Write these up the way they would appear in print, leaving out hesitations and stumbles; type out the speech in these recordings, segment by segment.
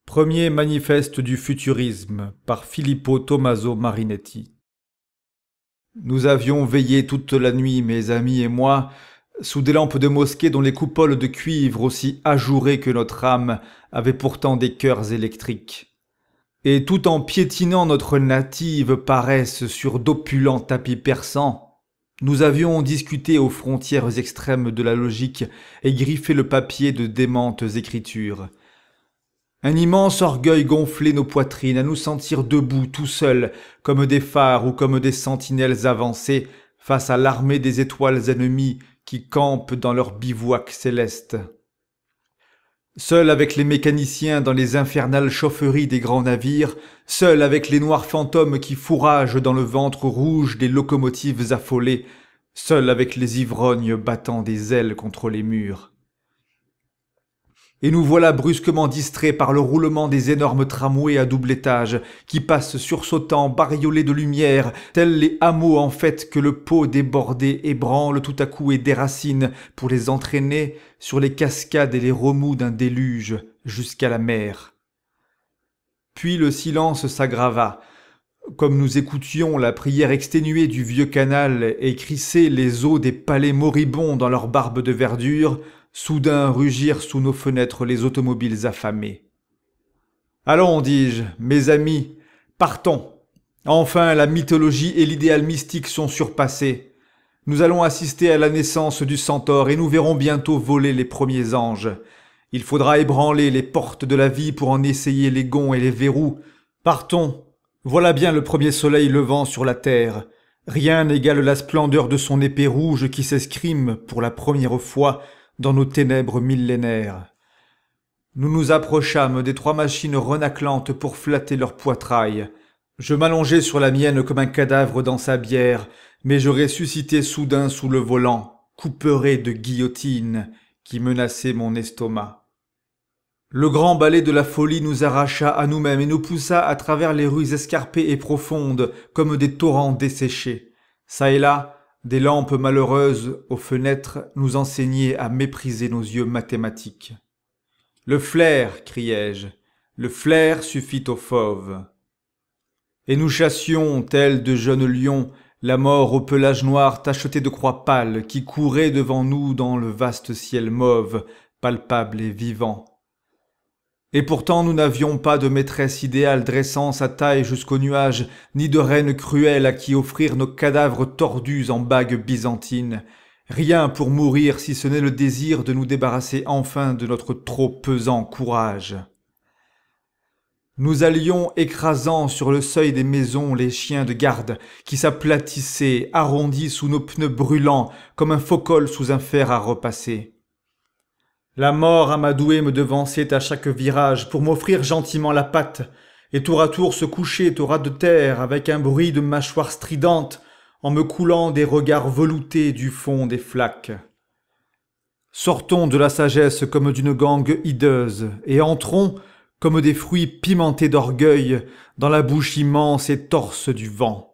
Premier manifeste du futurisme par Filippo Tommaso Marinetti. Nous avions veillé toute la nuit, mes amis et moi, sous des lampes de mosquée dont les coupoles de cuivre, aussi ajourées que notre âme, avaient pourtant des cœurs électriques. Et tout en piétinant notre native paresse sur d'opulents tapis persans, nous avions discuté aux frontières extrêmes de la logique et griffé le papier de démentes écritures. Un immense orgueil gonflait nos poitrines à nous sentir debout tout seuls, comme des phares ou comme des sentinelles avancées, face à l'armée des étoiles ennemies qui campent dans leur bivouac céleste. Seuls avec les mécaniciens dans les infernales chaufferies des grands navires, seuls avec les noirs fantômes qui fourragent dans le ventre rouge des locomotives affolées, seuls avec les ivrognes battant des ailes contre les murs. Et nous voilà brusquement distraits par le roulement des énormes tramways à double étage, qui passent sursautant, bariolés de lumière, tels les hameaux en fête que le pot débordé ébranle tout à coup et déracine pour les entraîner sur les cascades et les remous d'un déluge jusqu'à la mer. Puis le silence s'aggrava, comme nous écoutions la prière exténuée du vieux canal et crisser les os des palais moribonds dans leurs barbes de verdure, soudain rugir sous nos fenêtres les automobiles affamés. « Allons, dis-je, mes amis, partons. Enfin, la mythologie et l'idéal mystique sont surpassés. Nous allons assister à la naissance du centaure et nous verrons bientôt voler les premiers anges. Il faudra ébranler les portes de la vie pour en essayer les gonds et les verrous. Partons. Voilà bien le premier soleil levant sur la terre. Rien n'égale la splendeur de son épée rouge qui s'escrime, pour la première fois, dans nos ténèbres millénaires. Nous nous approchâmes des trois machines renaclantes pour flatter leurs poitrail. Je m'allongeai sur la mienne comme un cadavre dans sa bière, mais je ressuscitai soudain sous le volant, couperé de guillotine, qui menaçait mon estomac. Le grand balai de la folie nous arracha à nous-mêmes et nous poussa à travers les rues escarpées et profondes, comme des torrents desséchés. Ça et là, des lampes malheureuses aux fenêtres nous enseignaient à mépriser nos yeux mathématiques. « Le flair !» criai-je. « Le flair suffit aux fauves. » Et nous chassions, tels de jeunes lions, la mort au pelage noir tacheté de croix pâles qui courait devant nous dans le vaste ciel mauve, palpable et vivant. Et pourtant nous n'avions pas de maîtresse idéale dressant sa taille jusqu'aux nuages, ni de reine cruelle à qui offrir nos cadavres tordus en bagues byzantines. Rien pour mourir si ce n'est le désir de nous débarrasser enfin de notre trop pesant courage. Nous allions écrasant sur le seuil des maisons les chiens de garde qui s'aplatissaient, arrondis sous nos pneus brûlants, comme un faux-col sous un fer à repasser. La mort amadouée me devançait à chaque virage pour m'offrir gentiment la patte, et tour à tour se couchait au ras de terre avec un bruit de mâchoire stridente en me coulant des regards veloutés du fond des flaques. Sortons de la sagesse comme d'une gangue hideuse, et entrons, comme des fruits pimentés d'orgueil, dans la bouche immense et torse du vent.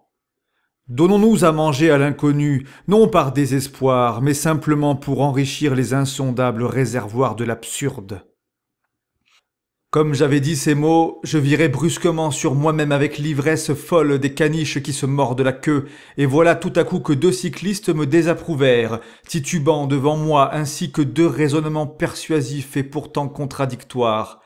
Donnons-nous à manger à l'inconnu, non par désespoir, mais simplement pour enrichir les insondables réservoirs de l'absurde. Comme j'avais dit ces mots, je virai brusquement sur moi-même avec l'ivresse folle des caniches qui se mordent la queue, et voilà tout à coup que deux cyclistes me désapprouvèrent, titubant devant moi ainsi que deux raisonnements persuasifs et pourtant contradictoires.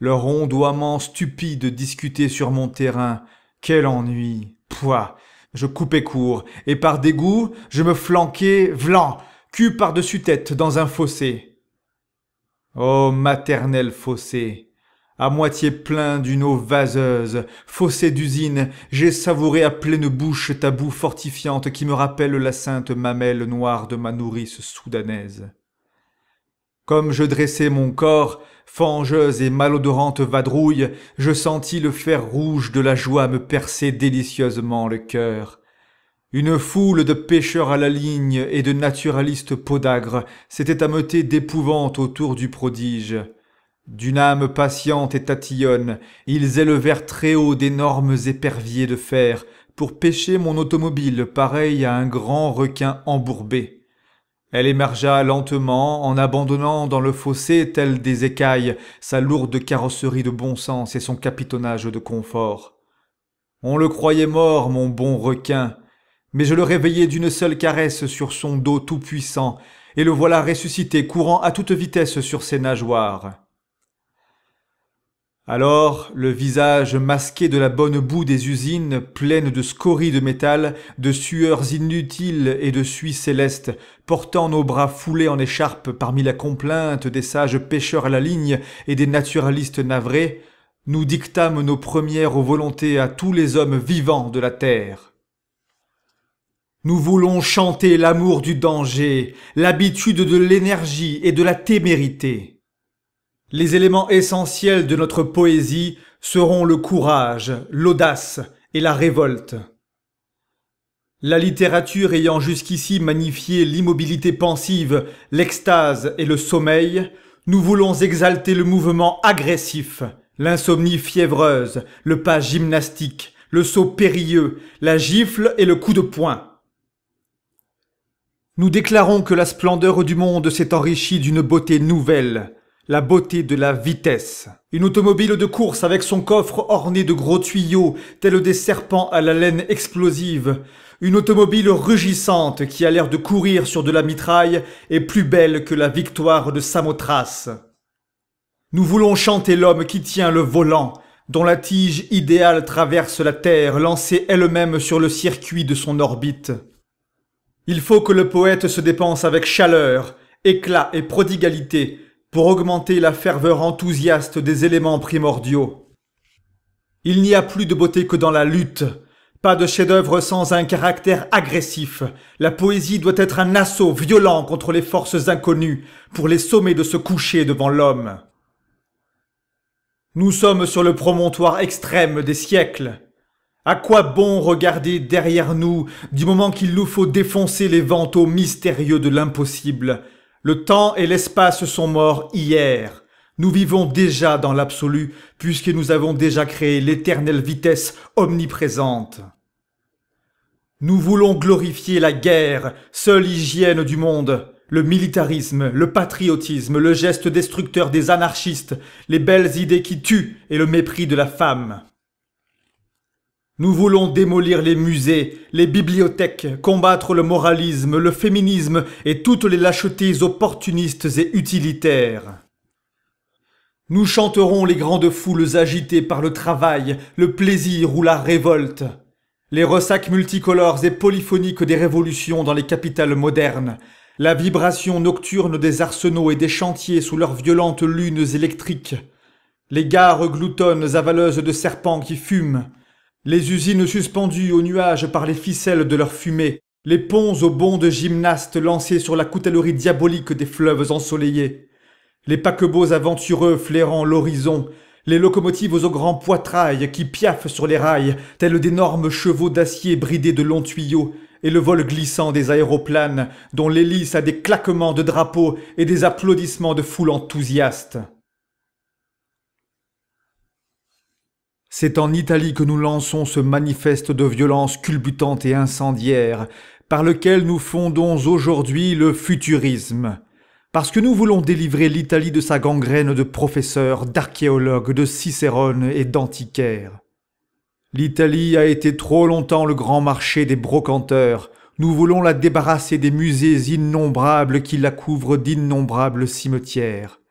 Leur ondoiement stupide discutait sur mon terrain. Quel ennui! Pouah! Je coupais court, et par dégoût, je me flanquai, vlan, cul par-dessus tête dans un fossé. Ô maternel fossé! À moitié plein d'une eau vaseuse, fossé d'usine, j'ai savouré à pleine bouche ta boue fortifiante qui me rappelle la sainte mamelle noire de ma nourrice soudanaise. Comme je dressais mon corps, fangeuse et malodorante vadrouille, je sentis le fer rouge de la joie me percer délicieusement le cœur. Une foule de pêcheurs à la ligne et de naturalistes podagres s'était ameutée d'épouvante autour du prodige. D'une âme patiente et tatillonne, ils élevèrent très haut d'énormes éperviers de fer pour pêcher mon automobile pareil à un grand requin embourbé. Elle émergea lentement en abandonnant dans le fossé, telles des écailles, sa lourde carrosserie de bon sens et son capitonnage de confort. On le croyait mort, mon bon requin, mais je le réveillai d'une seule caresse sur son dos tout-puissant, et le voilà ressuscité, courant à toute vitesse sur ses nageoires. Alors, le visage masqué de la bonne boue des usines, pleine de scories de métal, de sueurs inutiles et de suie céleste, portant nos bras foulés en écharpe parmi la complainte des sages pêcheurs à la ligne et des naturalistes navrés, nous dictâmes nos premières volontés à tous les hommes vivants de la terre. Nous voulons chanter l'amour du danger, l'habitude de l'énergie et de la témérité. Les éléments essentiels de notre poésie seront le courage, l'audace et la révolte. La littérature ayant jusqu'ici magnifié l'immobilité pensive, l'extase et le sommeil, nous voulons exalter le mouvement agressif, l'insomnie fiévreuse, le pas gymnastique, le saut périlleux, la gifle et le coup de poing. Nous déclarons que la splendeur du monde s'est enrichie d'une beauté nouvelle, la beauté de la vitesse. Une automobile de course avec son coffre orné de gros tuyaux, tels des serpents à la laine explosive. Une automobile rugissante qui a l'air de courir sur de la mitraille est plus belle que la victoire de Samothrace. Nous voulons chanter l'homme qui tient le volant, dont la tige idéale traverse la Terre, lancée elle-même sur le circuit de son orbite. Il faut que le poète se dépense avec chaleur, éclat et prodigalité, pour augmenter la ferveur enthousiaste des éléments primordiaux. Il n'y a plus de beauté que dans la lutte, pas de chef-d'œuvre sans un caractère agressif. La poésie doit être un assaut violent contre les forces inconnues, pour les sommer de se coucher devant l'homme. Nous sommes sur le promontoire extrême des siècles. À quoi bon regarder derrière nous, du moment qu'il nous faut défoncer les vantaux mystérieux de l'impossible? Le temps et l'espace sont morts hier. Nous vivons déjà dans l'absolu, puisque nous avons déjà créé l'éternelle vitesse omniprésente. Nous voulons glorifier la guerre, seule hygiène du monde, le militarisme, le patriotisme, le geste destructeur des anarchistes, les belles idées qui tuent et le mépris de la femme. Nous voulons démolir les musées, les bibliothèques, combattre le moralisme, le féminisme et toutes les lâchetés opportunistes et utilitaires. Nous chanterons les grandes foules agitées par le travail, le plaisir ou la révolte, les ressacs multicolores et polyphoniques des révolutions dans les capitales modernes, la vibration nocturne des arsenaux et des chantiers sous leurs violentes lunes électriques, les gares gloutonnes avaleuses de serpents qui fument, les usines suspendues aux nuages par les ficelles de leur fumée, les ponts aux bonds de gymnastes lancés sur la coutellerie diabolique des fleuves ensoleillés, les paquebots aventureux flairant l'horizon, les locomotives aux grands poitrails qui piaffent sur les rails, tels d'énormes chevaux d'acier bridés de longs tuyaux, et le vol glissant des aéroplanes, dont l'hélice a des claquements de drapeaux et des applaudissements de foule enthousiastes. C'est en Italie que nous lançons ce manifeste de violence culbutante et incendiaire, par lequel nous fondons aujourd'hui le futurisme. Parce que nous voulons délivrer l'Italie de sa gangrène de professeurs, d'archéologues, de Cicérone et d'antiquaires. L'Italie a été trop longtemps le grand marché des brocanteurs. Nous voulons la débarrasser des musées innombrables qui la couvrent d'innombrables cimetières.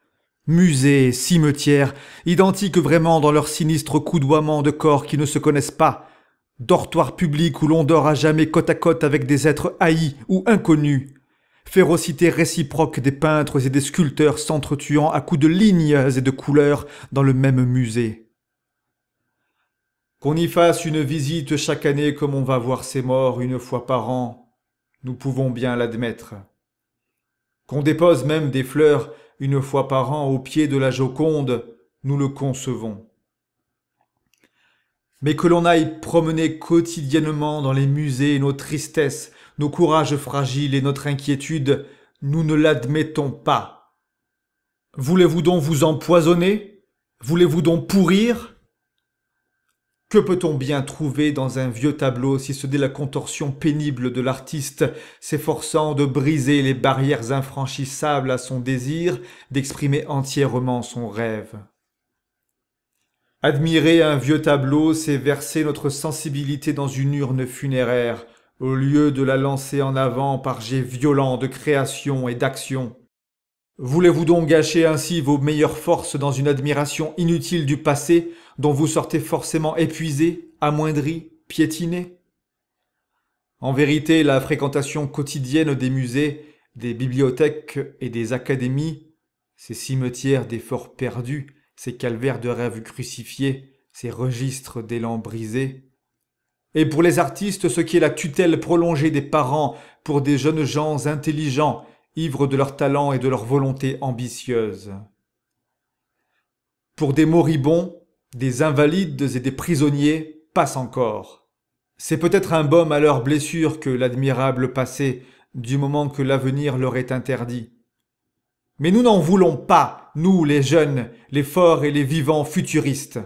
Musées, cimetières, identiques vraiment dans leur sinistre coudoiement de corps qui ne se connaissent pas. Dortoirs publics où l'on dort à jamais côte à côte avec des êtres haïs ou inconnus. Férocité réciproque des peintres et des sculpteurs s'entretuant à coups de lignes et de couleurs dans le même musée. Qu'on y fasse une visite chaque année comme on va voir ses morts une fois par an, nous pouvons bien l'admettre. Qu'on dépose même des fleurs une fois par an au pied de la Joconde, nous le concevons. Mais que l'on aille promener quotidiennement dans les musées nos tristesses, nos courages fragiles et notre inquiétude, nous ne l'admettons pas. Voulez-vous donc vous empoisonner? Voulez-vous donc pourrir? Que peut-on bien trouver dans un vieux tableau si ce n'est la contorsion pénible de l'artiste s'efforçant de briser les barrières infranchissables à son désir d'exprimer entièrement son rêve? Admirer un vieux tableau, c'est verser notre sensibilité dans une urne funéraire, au lieu de la lancer en avant par jets violents de création et d'action. Voulez-vous donc gâcher ainsi vos meilleures forces dans une admiration inutile du passé, dont vous sortez forcément épuisé, amoindri, piétiné? En vérité, la fréquentation quotidienne des musées, des bibliothèques et des académies, ces cimetières d'efforts perdus, ces calvaires de rêves crucifiés, ces registres d'élan brisés, et pour les artistes, ce qui est la tutelle prolongée des parents pour des jeunes gens intelligents, ivres de leur talent et de leur volonté ambitieuse. Pour des moribonds, des invalides et des prisonniers, passe encore. C'est peut-être un baume à leurs blessures que l'admirable passé, du moment que l'avenir leur est interdit. Mais nous n'en voulons pas, nous les jeunes, les forts et les vivants futuristes.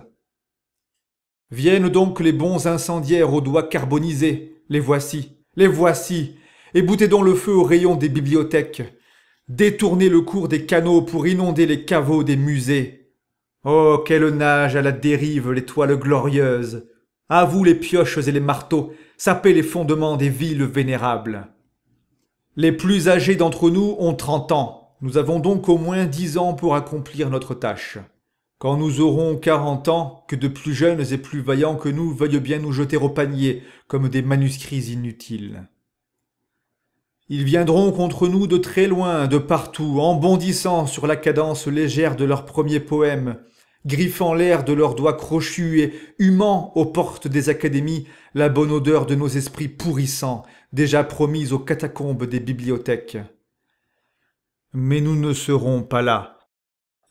Viennent donc les bons incendiaires aux doigts carbonisés, les voici, et boutez donc le feu aux rayons des bibliothèques. Détournez le cours des canaux pour inonder les caveaux des musées. Oh, quelle nage à la dérive les toiles glorieuses! À vous les pioches et les marteaux, sapez les fondements des villes vénérables. Les plus âgés d'entre nous ont 30 ans. Nous avons donc au moins 10 ans pour accomplir notre tâche. Quand nous aurons 40 ans, que de plus jeunes et plus vaillants que nous veuillent bien nous jeter au panier comme des manuscrits inutiles. Ils viendront contre nous de très loin, de partout, en bondissant sur la cadence légère de leurs premiers poèmes, griffant l'air de leurs doigts crochus et humant aux portes des académies la bonne odeur de nos esprits pourrissants, déjà promis aux catacombes des bibliothèques. Mais nous ne serons pas là.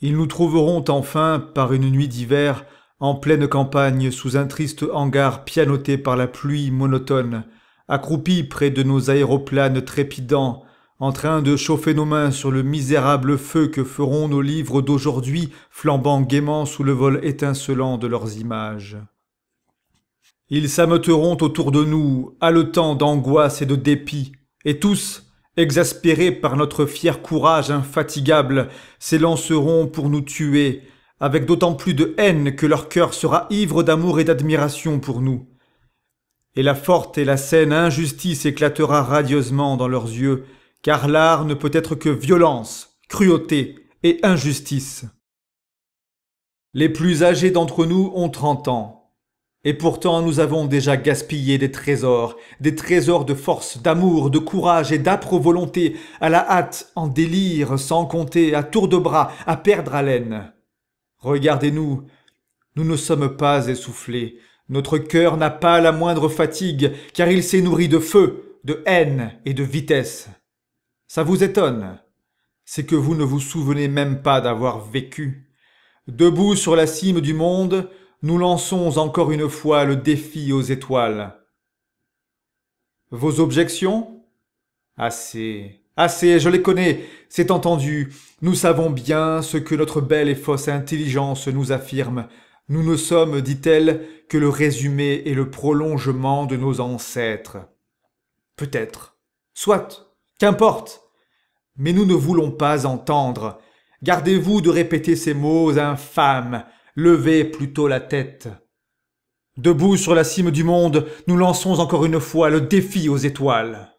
Ils nous trouveront enfin, par une nuit d'hiver, en pleine campagne, sous un triste hangar pianoté par la pluie monotone, accroupis près de nos aéroplanes trépidants, en train de chauffer nos mains sur le misérable feu que feront nos livres d'aujourd'hui, flambant gaiement sous le vol étincelant de leurs images. Ils s'ameuteront autour de nous, haletant d'angoisse et de dépit, et tous, exaspérés par notre fier courage infatigable, s'élanceront pour nous tuer, avec d'autant plus de haine que leur cœur sera ivre d'amour et d'admiration pour nous. Et la forte et la saine injustice éclatera radieusement dans leurs yeux, car l'art ne peut être que violence, cruauté et injustice. Les plus âgés d'entre nous ont 30 ans. Et pourtant nous avons déjà gaspillé des trésors de force, d'amour, de courage et d'âpre volonté, à la hâte, en délire, sans compter, à tour de bras, à perdre haleine. Regardez-nous, nous ne sommes pas essoufflés, notre cœur n'a pas la moindre fatigue, car il s'est nourri de feu, de haine et de vitesse. Ça vous étonne? C'est que vous ne vous souvenez même pas d'avoir vécu. Debout sur la cime du monde, nous lançons encore une fois le défi aux étoiles. Vos objections? Assez, je les connais, c'est entendu. Nous savons bien ce que notre belle et fausse intelligence nous affirme. Nous ne sommes, dit-elle, que le résumé et le prolongement de nos ancêtres. Peut-être. Soit. Qu'importe. Mais nous ne voulons pas entendre. Gardez-vous de répéter ces mots infâmes. Levez plutôt la tête. Debout sur la cime du monde, nous lançons encore une fois le défi aux étoiles.